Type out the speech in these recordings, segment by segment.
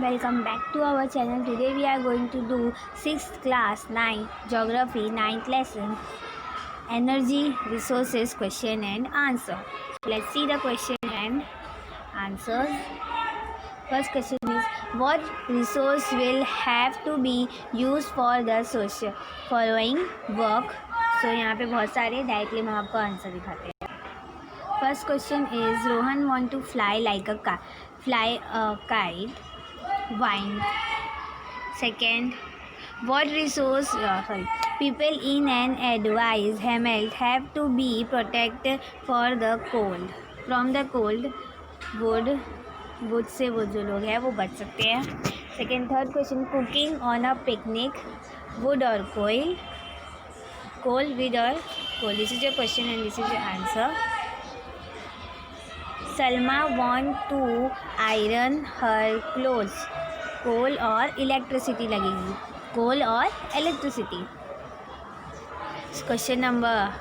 Welcome back to our channel. Today we are going to do 6th class 9 geography 9th lesson energy resources question and answer. Let's see the question and answers. First question is what resource will have to be used for the social following work. So यहाँ पे बहुत सारे directly हम आपको answer दिखाते हैं. First question is Rohan want to fly like a kite. Wine. Second, what resource people in an advised Hamlet have to be protected for the cold from the cold. wood से वो जो लोग हैं वो बच सकते हैं. Second, third question, cooking on a picnic, wood or coal, wood or coal. This is your question and this is your answer. Salma want to iron her clothes, कोल और इलेक्ट्रिसिटी लगेगी, कोल और electricity. Question number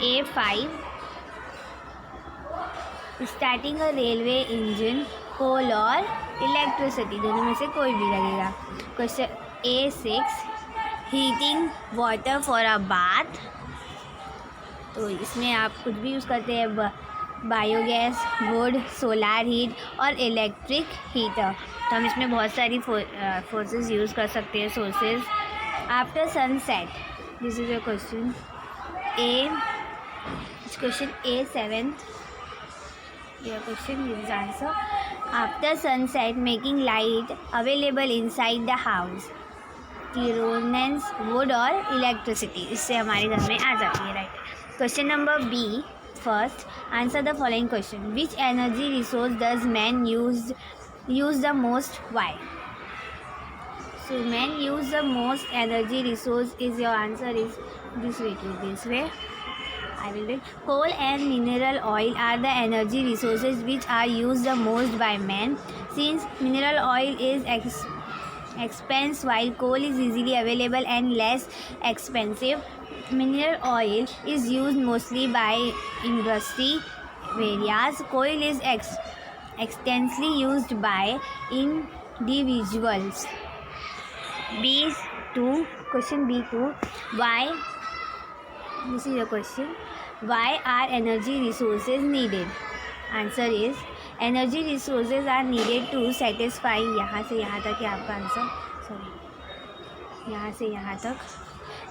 A5, starting a railway engine, coal और electricity दोनों में से कोई भी लगेगा. Question A6, heating water for a bath, तो इसमें आप कुछ भी यूज़ करते हैं, बायोगैस, वुड, सोलार हीट और इलेक्ट्रिक हीटर. तो हम इसमें बहुत सारी फोर्सेस यूज़ कर सकते हैं, sources. After sunset, this is your question question A7, your question this is answer. After sunset making light available inside the house, kerosene, wood और इलेक्ट्रिसिटी, इससे हमारे घर में आ जाती है, right. Question number B, first answer the following question. Which energy resource does man use the most? Why? So man use the most energy resource is your answer is this way. I will read. Coal and mineral oil are the energy resources which are used the most by man. Since mineral oil is expensive while coal is easily available and less expensive, mineral oil is used mostly by industry areas. Coal is extensively used by individuals. B2, question B2, why, this is your question, why are energy resources needed? Answer is energy resources are needed to satisfy, यहाँ से यहाँ तक है आपका answer, sorry यहाँ से यहाँ तक.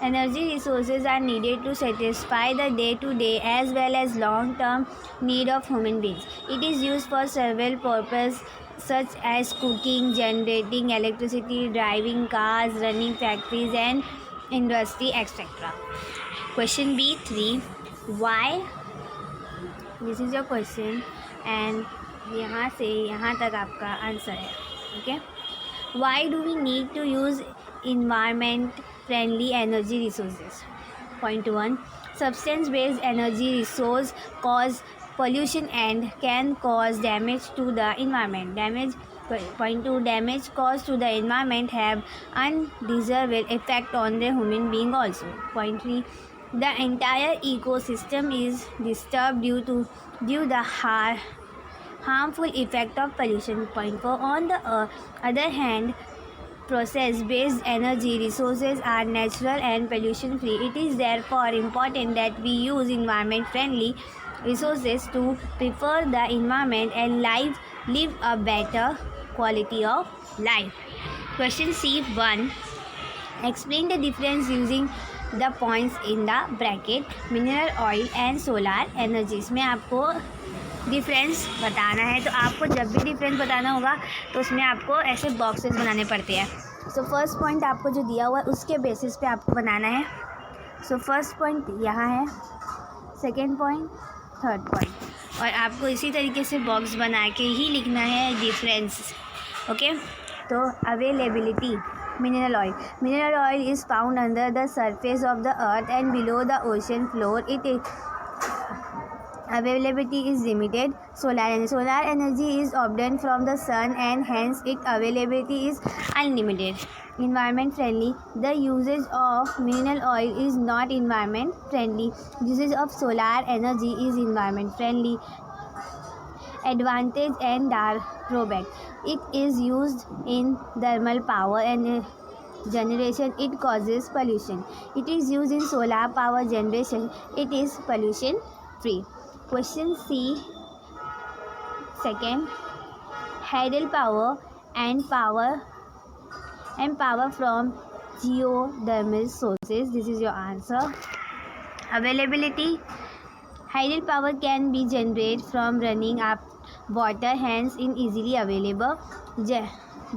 Energy resources are needed to satisfy the day-to-day as well as long-term need of human beings. It is used for several purposes such as cooking, generating electricity, driving cars, running factories and industry, etc. Question B3, why, this is your question and यहाँ से यहाँ तक आपका answer है. Okay. Why do we need to use environment friendly energy resources? Point 1, substance based energy resource cause pollution and can cause damage to the environment. Point 2, damage caused to the environment have undesirable effect on the human being also. Point 3, the entire ecosystem is disturbed due the harmful effect of pollution. Point 4, on the other hand, process-based energy resources are natural and pollution-free. It is therefore important that we use environment-friendly resources to preserve the environment and live a better quality of life. Question C1, explain the difference using the points in the bracket, mineral oil and solar energy. इसमें आपको difference बताना है, तो आपको जब भी difference बताना होगा तो उसमें आपको ऐसे बॉक्सेस बनाने पड़ते हैं. सो फर्स्ट पॉइंट आपको जो दिया हुआ है उसके बेसिस पे आपको बनाना है. सो फर्स्ट पॉइंट यहाँ है, सेकेंड पॉइंट, थर्ड पॉइंट, और आपको इसी तरीके से बॉक्स बना के ही लिखना है डिफरेंस. ओके. तो availability, mineral oil is found under the surface of the earth and below the ocean floor. Its availability is limited. Solar energy is obtained from the sun and hence its availability is unlimited. Environment friendly, the usage of mineral oil is not environment friendly. Usage of solar energy is environment friendly. Advantage and drawback. It is used in thermal power and generation. It causes pollution. It is used in solar power generation. It is pollution free. Question C. Second, hydel power and power from geothermal sources. This is your answer. Availability. Hydel power can be generated from running up water, hence in easily available.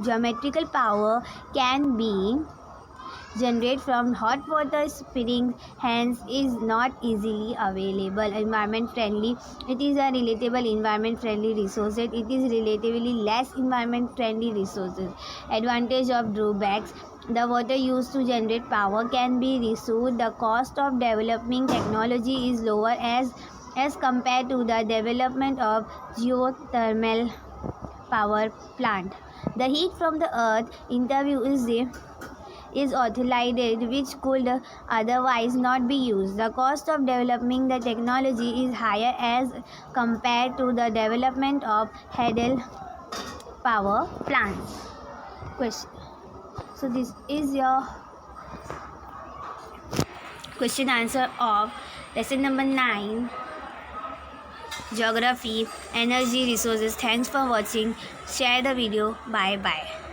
Geometrical power can be generated from hot water springs, hence is not easily available. Environment friendly. It is a relatable environment friendly resources. It is relatively less environment friendly resources. Advantage of drawbacks. The water used to generate power can be reused. The cost of developing technology is lower as compared to the development of geothermal power plant. The heat from the earth is authorized, which could otherwise not be used. The cost of developing the technology is higher as compared to the development of hydel power plants. Question. So this is your question answer of lesson number 9, Geography, Energy Resources. Thanks for watching. Share the video. Bye bye.